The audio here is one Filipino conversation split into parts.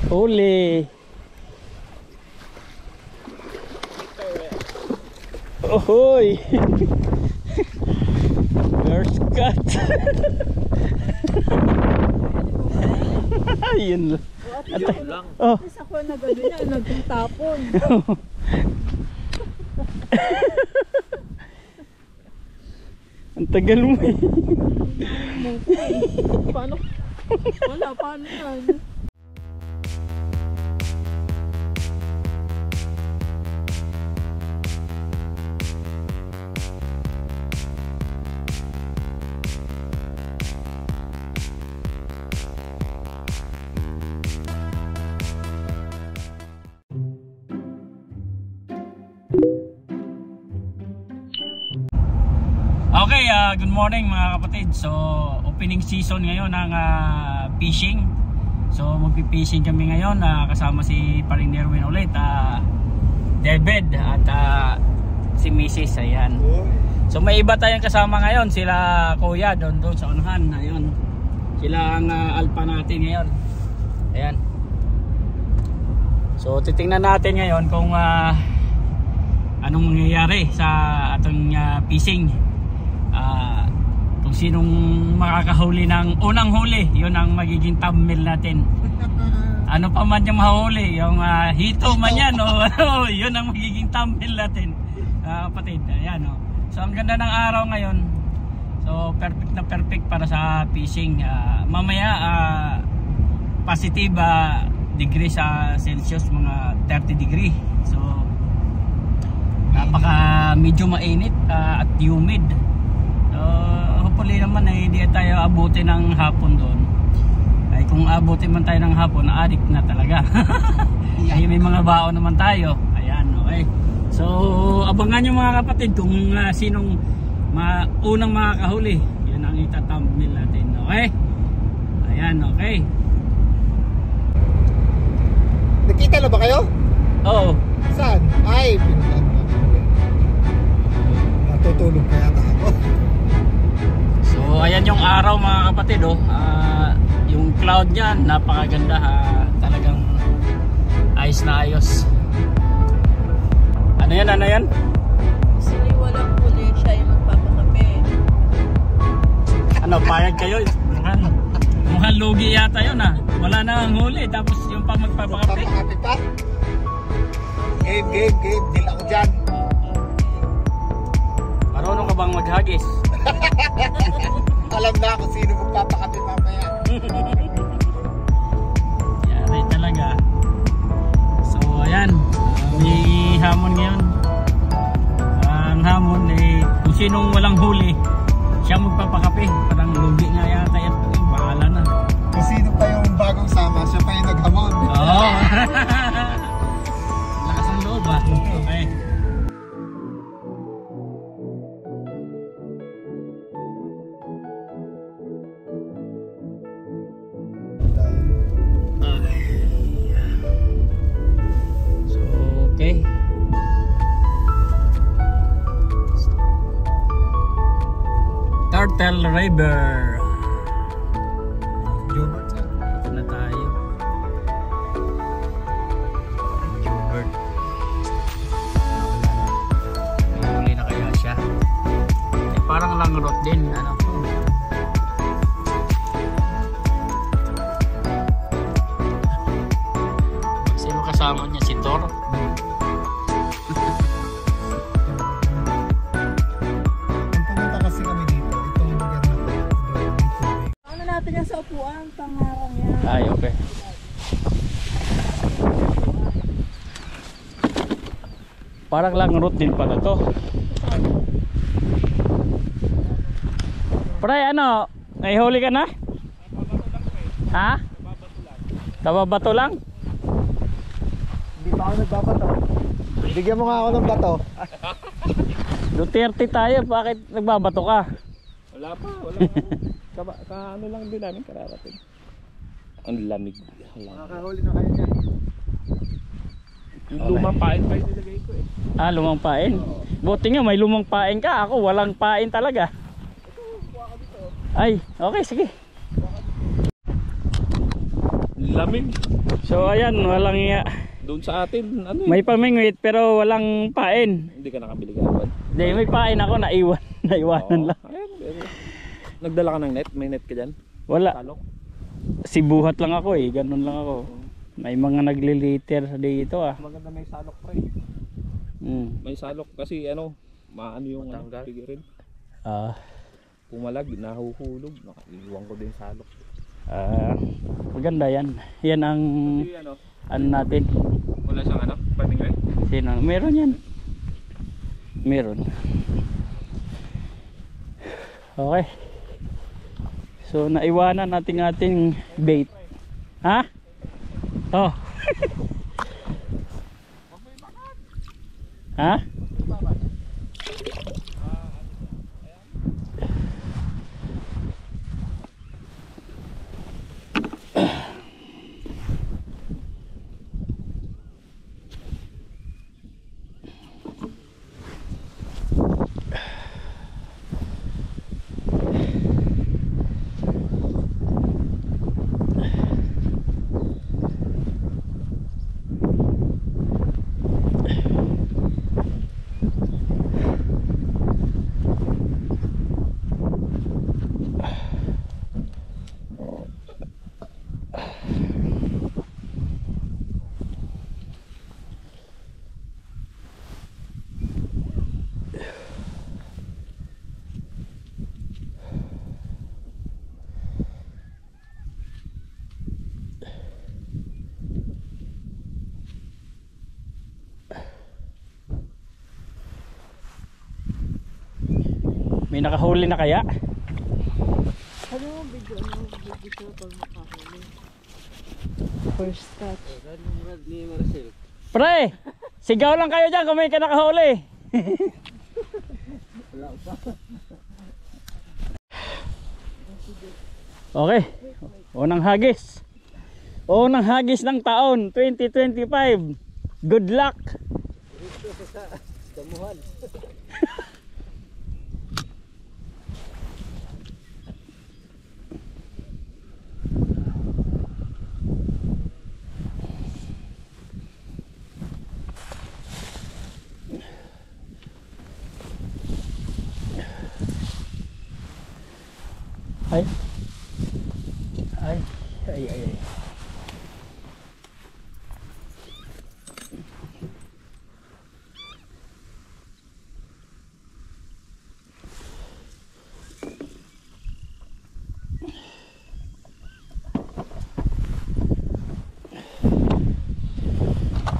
Huli. Ohoy. First cut. Ayun lang. Oh. Tapos ako na gano'n niya, nagtapon. Ang tagal mo eh. Paano? Wala, paano yan? Okay, good morning mga kapatid. So, opening season ngayon ng fishing. So, magpi-fishing kami ngayon kasama si Paring Nerwin ulit, David at si Mrs. Ayan. So, may iba tayong kasama ngayon. Sila Kuya doon sa unahan. Ayun. Sila ang alpha natin ngayon. Ayan. So, titingnan natin ngayon kung anong mangyayari sa atong fishing. Kung sinong makakahuli ng unang huli, yun ang magiging thumbnail natin. Ano pa man yung mahuli, yung hito man yan, yun ang magiging thumbnail natin, kapatid. Ayan, so ang ganda ng araw ngayon. So perfect na perfect para sa fishing. Mamaya positive degree sa Celsius, mga 30 degree. So napaka medyo mainit at humid. Hopefully naman ay hindi tayo abutin ng hapon doon. Ay kung abutin man tayo ng hapon, adik na talaga. Ay may mga baon naman tayo. Ayan, okay. So abangan nyo mga kapatid kung sinong unang makakahuli. Yan ang ita-thumbnail natin. Okay? Ayan, okay. Nakita na ba kayo? Oo. Saan? Ay, natutulog kaya ako. So ayan yung araw mga kapatid, yung cloud niyan napakaganda, talagang ayos na ayos. Ano yan, ano yan? Sili walang huli, siya yung magpapakape. Ano, payag kayo? Mukhang lugi yata yun wala na ang huli tapos yung pa magpapakape. Magpapakape pa? Game, deal ako dyan. Marunong ka bang maghagis? Alam na kung sino magpapakape mamaya. Yari talaga. So ayan, may hamon ngayon. Ang hamon ay kung sinong walang huli, siya magpapakape. Parang lugi nga yata yan. Bahala na. Kung sino pa yung bagong sama, siya pa yung naghamon. Oo. Lakas ang loob Okay. Okay. Turtle River. Jobert sir. Ito na tayo. Jobert. May huli na kaya siya. Parang langrot din. Sino kasama niya? Si Thor? Sa upuan, pangarang yan. Ay, okay. Parang langrot din pala to. Pre, ano? Nahihuli ka na? Ha? Nababato lang? Hindi pa ako nagbabato. Bigyan mo nga ako ng bato. Duterte tayo, bakit nagbabato ka? Wala pa. Ano lang din namin kararating. Ang lamig. Makakahuli na kayo niyan. Lumang pain pa yung nilagay ko Lumang pain? Buti nga may lumang pain ka. Ako walang pain talaga. Ay, okay, sige. lamig. So ayan, walang Doon sa atin, ano may pamingwit pero walang pain. Hindi ka nakabili ka naman. Hindi, may pain ako, naiwanan lang. Ayan, nagdala ka ng net? May net ka dyan? Wala. Talok? Sibuhat lang ako eh, ganun lang ako. May mga nagliliter dito ah. Maganda may salok pre. May salok kasi ano, maano yung pigirin. Pumalag, nahuhulog. Nakaiwan ko din salok. Maganda yan. Yan ang ano natin. Wala siyang ano, pamingwit? Sino? Meron yan. Meron. Okay. So naiwanan natin ating bait. Ha? Oh. Ha? May nakahuli na kaya? Ano video siya pag makahuli? First touch. Pre! Sigaw lang kayo dyan kung may nakahuli. Okay. Unang hagis. Unang hagis ng taon 2025. Good luck. Ay. Ay, ay, ay, ay.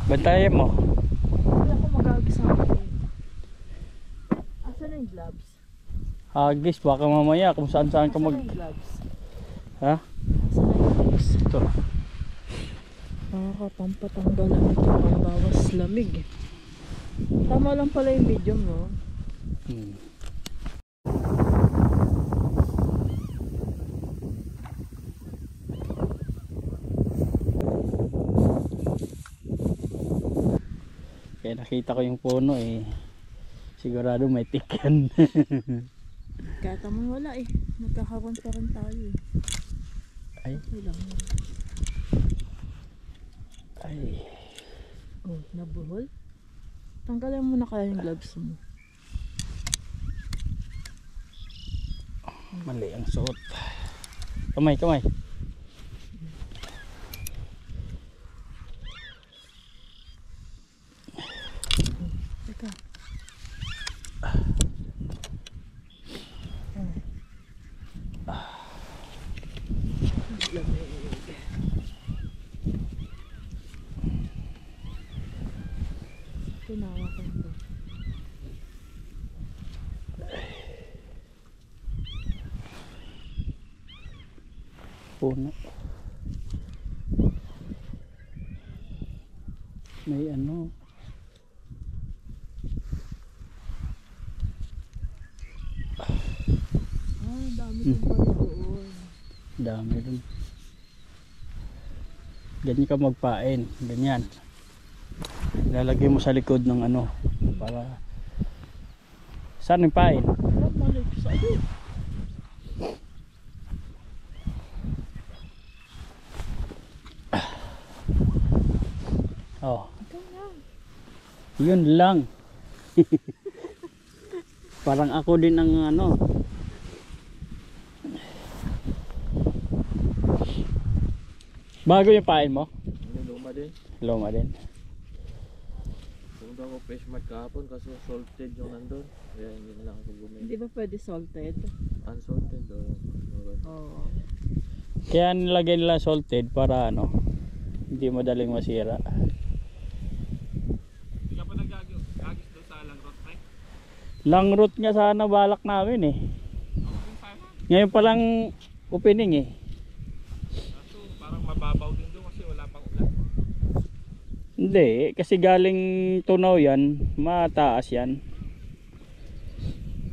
Bantayan mo. Wala ko mag-agis ako. Asan na yung gloves? Hagis, baka mamaya kung saan ka Asan na mag... yung gloves? Ha? Asan na yung gloves? Ito. Nakakapampatanggalan ito pang bawas lamig. Tama lang pala yung video mo. Kaya nakita ko yung puno eh. Sigurado may tikan. Kaya tama wala eh. Nagkakaroon pa rin tayo eh. Ay. Okay lang. Ay. Oh, nabuhol? Tanggalan mo na kaya yung gloves mo. Mali ang suot. Kamay, kamay. Teka. Tinawa ko ito. Puno. May ano. Dami din pala doon. Dami dun. Ganyan ka magpain. Ganyan. Ilalagay mo sa likod ng ano. Para... Saan yung pain? Mali ko sa iyo. Oh. Ikaw na. Yun lang. Parang ako din ang ano. Bago yung pain mo? Hindi, luma din. Luma din. Pumunta ako fish mart kahapon kasi salted yung nandun. Kaya hindi na lang ako bumili. Hindi ba pwede salted? Unsalted o Oo. Kaya nilagay nila salted para ano, hindi madaling masira. Hindi ka pa nagagis doon sa langrot pre? Langrot nga sana balak namin eh. Ngayon pa lang opening eh. Kaso parang mababaw din doon kasi wala pang ulan. Hindi, kasi galing Tunaw yan, mataas yan.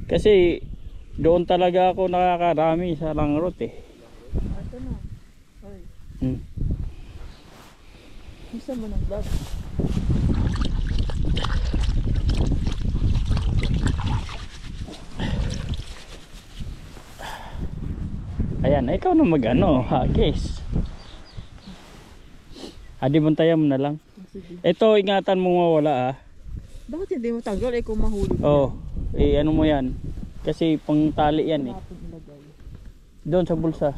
Kasi doon talaga ako nakakarami sa langrot eh. Ito na. Hoy. Gusto mo ng vlog? Ayan, ikaw na mag-ano, hagis. Adi bantayan mo na lang. Sige. Ito, ingatan mo mawala ah. Bakit hindi mo tanggal? Eh kung mahulog. Oh, ano mo yan. Kasi pang tali yan eh. Napon ilagay. Doon sa bulsa.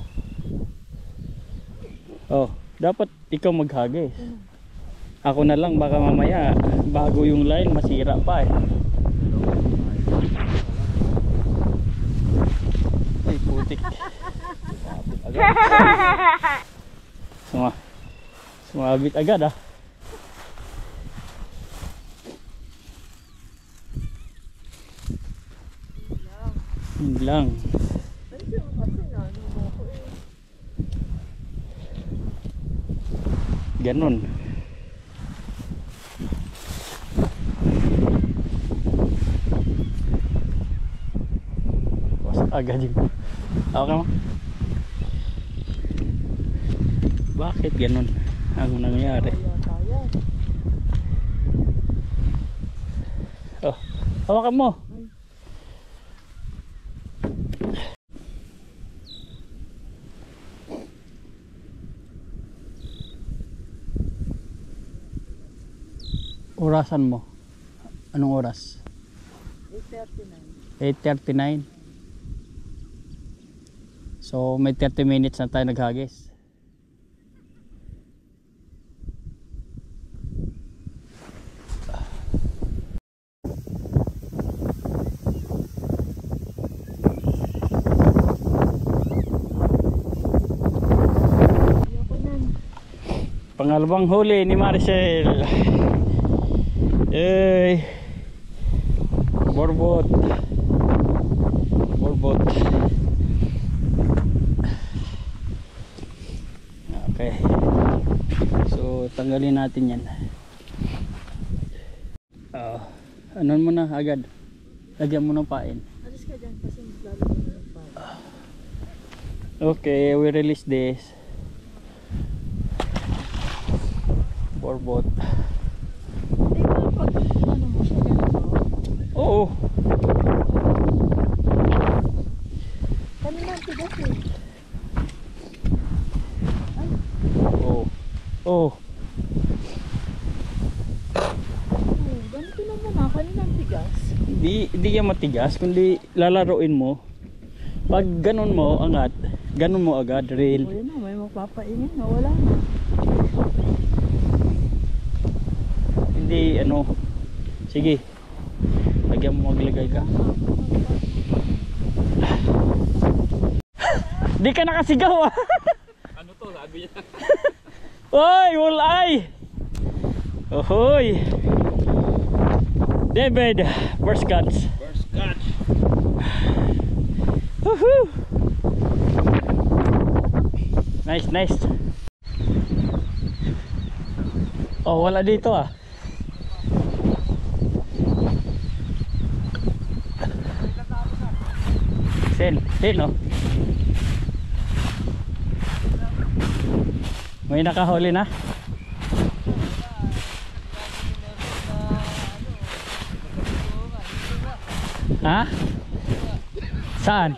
Oh, dapat ikaw maghagis. Ako na lang, baka mamaya bago yung line masira pa eh. Ay putik. Sumabit agad ah. Yun lang. Ay, siya kasi ano mo ko eh. Ganon. Wasak agad yung. Okay mo? Bakit ganon ang nangyari? Kaya kaya. Oh, hawakan mo. Orasan mo. Anong oras? 8:39. 8:39. So may 30 minutes na tayo naghagis. Ayoko nan. Pangalawang huli ni Maricel. Ey. Borbot. Borbot. Okay. So tanggalin natin yan. Ano mo na agad. Lagyan mo ng pain. Alis ka dyan kasi lalagyan mo ng pain. Okay, we release this. Borbot. Eh, kapag ano mo siya ganito. Oo. Kanina ang tigas eh. Ay, Oo. Oo. ganito lang naman. Kanina ang tigas. Hindi yan matigas, kundi lalaroin mo. Pag ganun mo, angat. Ganun mo agad, O reel. yun na, may magpapaingin na. Wala na. Hindi, ano. Sige. Lagyan mo, maglagay ka. Di ka nakasigaw ah. Ano to? Sabi niya. Oy, walleye. Ohoy. David, first catch. First catch. Woohoo. Nice, nice. Oh, wala dito ah. Sen, oh. May nakahuli na. Ha? Saan?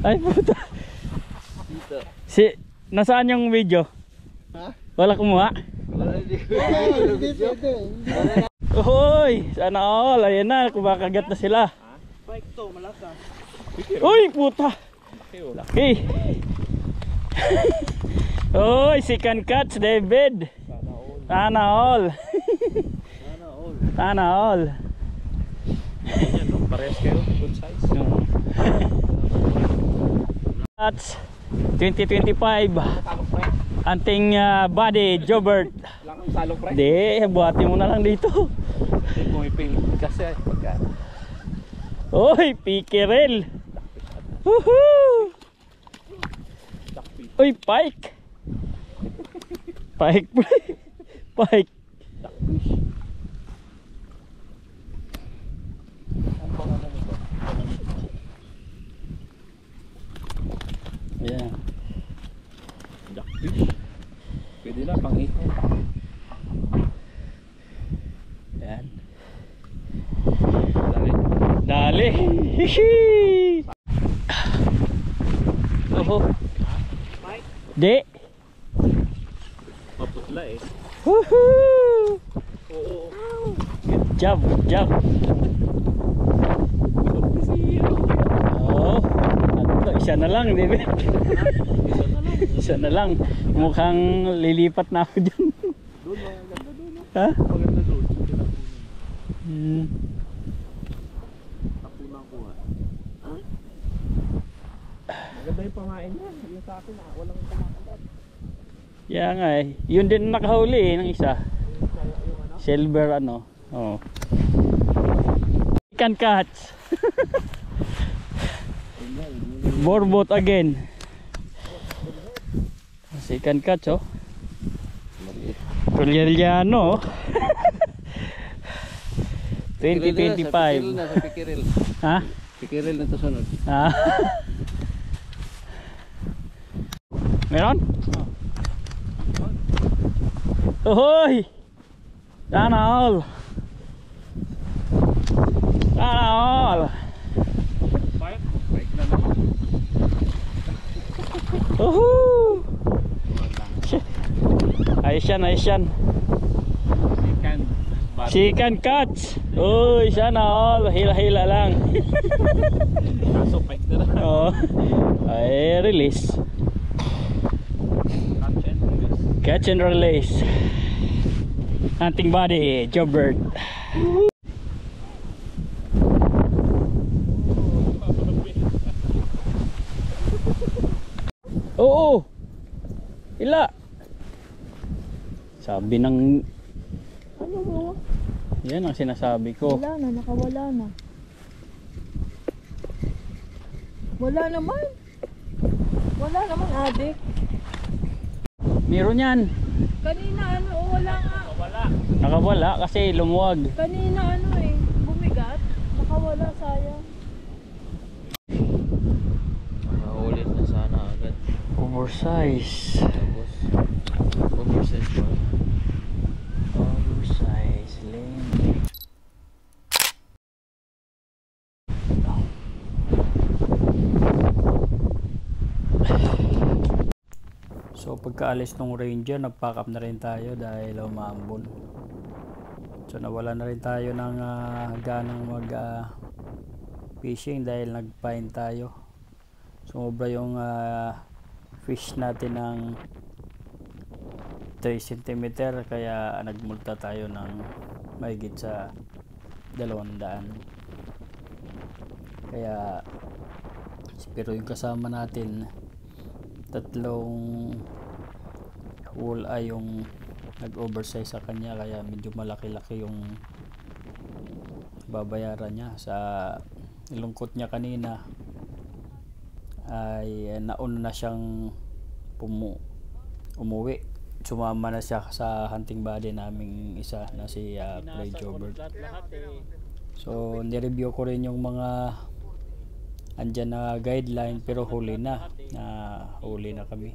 Ay puta. Dito. Nasaan yung video? Ha? Wala kumuha? Hoy, sana all. Ayan na, kumakagat na sila. Bike to, malakas. Uy, puta. Laki. Hoy, second catch, David. Sana all. Sana all. Parehas kayo, good size. Catch 2025. Anting body, Jobert. Lang ang salok pre. Hindi, buhatin mo na lang dito. Hindi pumiping kasi ay pagka. Uy, pikerel. Woohoo! Uy, pike. Pike, pike. Duckfish. Ang pangalan nito? Yeah. Duckfish. Pwede na pang ito. Yan. Dali. Dali. Hihi. Oho. Di. Maputla eh. Woohoo! Oo. Good job, good job. Oh, tatlo, isa na lang, di ba? Isa na lang. Mukhang lilipat na ako dyan. Doon, maganda doon. Ha? Maganda doon. Tapunan ko ha. Maganda yung pamain niya. Yung sa akin walang kumakagat. Kaya nga eh. Yun din nakahuli eh, ng isa. Silver ano. Oh. Second catch. Borbot again. Second catch oh. Pulyeliano. 2025. Sa Pikiril. Ha? Pikiril na to sunod. Ah. Meron? Uhoy! Sana all! Sana all! Bike na naman. Uhuu! Ayos yan, ayos yan. Second catch! Uy, sana all! Hila-hila lang. Kaso bike na lang. Oh. Ay, release. Catch and release. Hunting body, Jobert. Oo. Ila. Sabi ng Ano mo? yan ang sinasabi ko. Wala na, nakawala na. Wala naman. Wala naman, adik. Meron yan. Kanina ano, wala nga. Nakawala kasi lumuwag. Kanina ano eh, bumigat. Nakawala, sayang. Nakaulit na sana agad. Oversize. Tapos, oversize pa. Oversize lane. So pagkaalis ng Ranger, nag-pack up na rin tayo dahil umambon. So nawala na rin tayo ng ganang mag fishing dahil nag-pine tayo. Sumobra yung fish natin ng 3 cm kaya nagmulta tayo ng mahigit sa 200. Kaya pero yung kasama natin tatlong walleye yung nag-oversize sa kanya kaya medyo malaki-laki yung babayaran niya. Sa lungkot niya kanina ay nauna na siyang umuwi. Sumama na siya sa hunting body naming isa na si Play Jobert. So nireview ko rin yung mga andyan na guideline pero huli na kami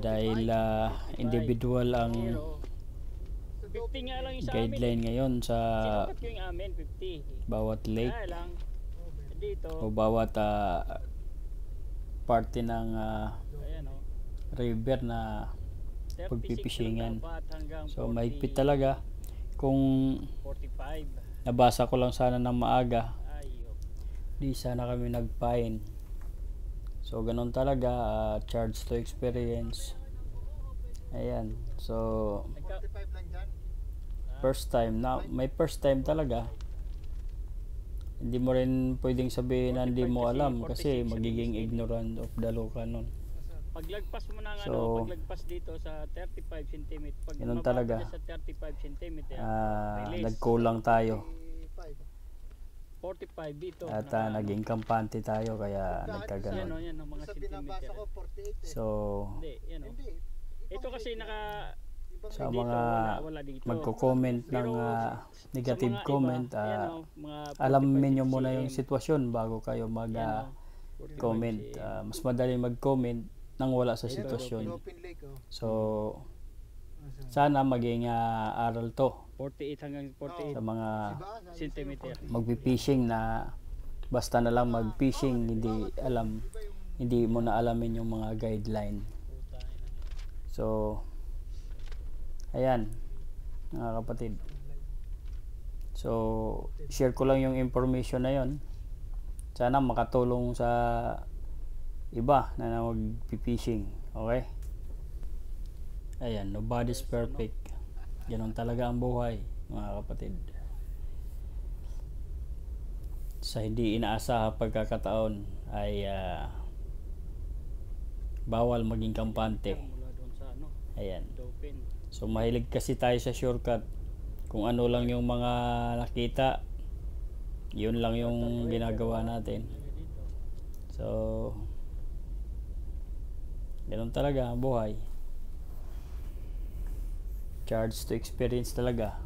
dahil individual ang guideline ngayon sa bawat lake o bawat party ng river na pagpipishingan. dapat hanggang So 40, mahigpit talaga. Kung 45. nabasa ko lang sana ng maaga, Ay, di sana kami nag-fine. So ganun talaga, charge to experience. Ayan. So first time na, may first time talaga. Hindi mo rin pwedeng sabihin na hindi mo alam kasi magiging ignorant of the law ka nun. paglagpas mo ng So, paglagpas dito sa 35 cm, pag ganun mababa talaga. ka sa 35 cm, release. Nagkulang tayo 45 dito. at na, naging kampante tayo kaya yan nagkaganon. o, yan ang mga centimeter. So Hindi, yan o. Ito kasi sa dito, mga wala dito. magko-comment ng negative comment, alamin nyo muna yung sitwasyon bago kayo mag-comment. Mas madali mag-comment nang wala sa sitwasyon. So sana maging aral to 48 hanggang 48 sa mga centimeter. magpi-fishing na basta na lang mag-fishing, hindi mo na alamin yung mga guideline. So ayan mga kapatid, so share ko lang yung information na yon, sana makatulong sa iba na mag-fishing. Okay, ayan, nobody's perfect, ganon talaga ang buhay mga kapatid. Sa hindi inaasahang pagkakataon ay bawal maging kampante. Mula doon sa Ayan. Dolphin. So mahilig kasi tayo sa shortcut. Kung ano lang yung mga nakita, yun lang yung ginagawa natin. So ganun talaga ang buhay. Charge to experience talaga.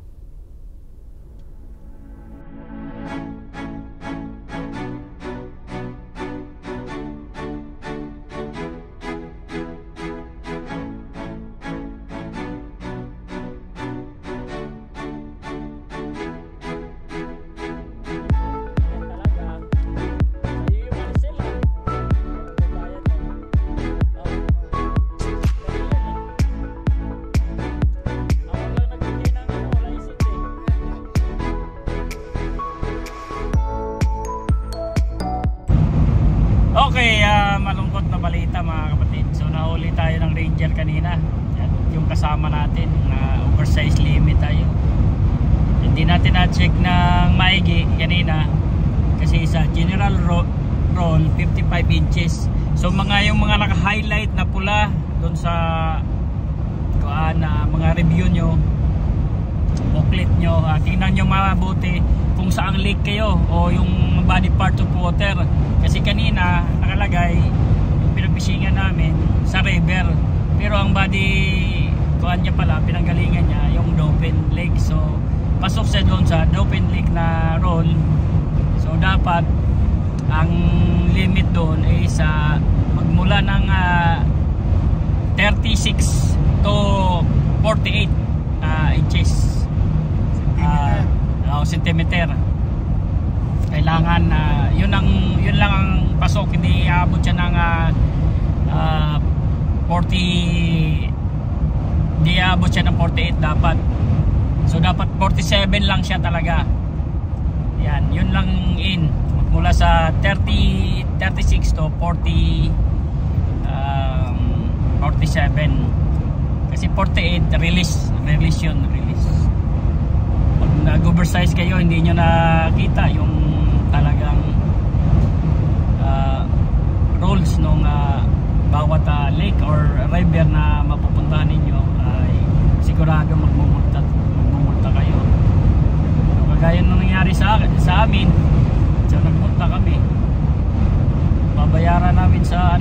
Okay, malungkot na balita mga kapatid. So nahuli tayo ng Ranger kanina. Yan, yung kasama natin na oversize limit tayo. Hindi natin na-check ng maigi kanina kasi sa general roll 55 inches. So yung mga naka-highlight na pula doon sa mga review nyo, booklet nyo, tingnan nyo mabuti kung saang lake kayo o yung body part of water. Kasi kanina nakalagay yung pinapishingan namin sa river, pero ang body niya pala, pinanggalingan niya yung Dauphin Lake. So pasok siya doon sa Dauphin Lake na roll. So dapat ang limit doon ay magmula ng 36 to 48 inches centimeter. Kailangan yun lang ang pasok, hindi aabot siya ng 40, hindi aabot siya ng 48 dapat. So dapat 47 lang siya talaga. Yan, yun lang mula sa 36 to 47. Kasi 48 release yun. Pag nag-oversize kayo, hindi nyo nakita yung talagang rules nung bawat lake or river na mapupuntahan ninyo, ay sigurado magmumulta kayo. So, kagaya nung nangyari sa amin, so nagmulta kami, babayaran namin sa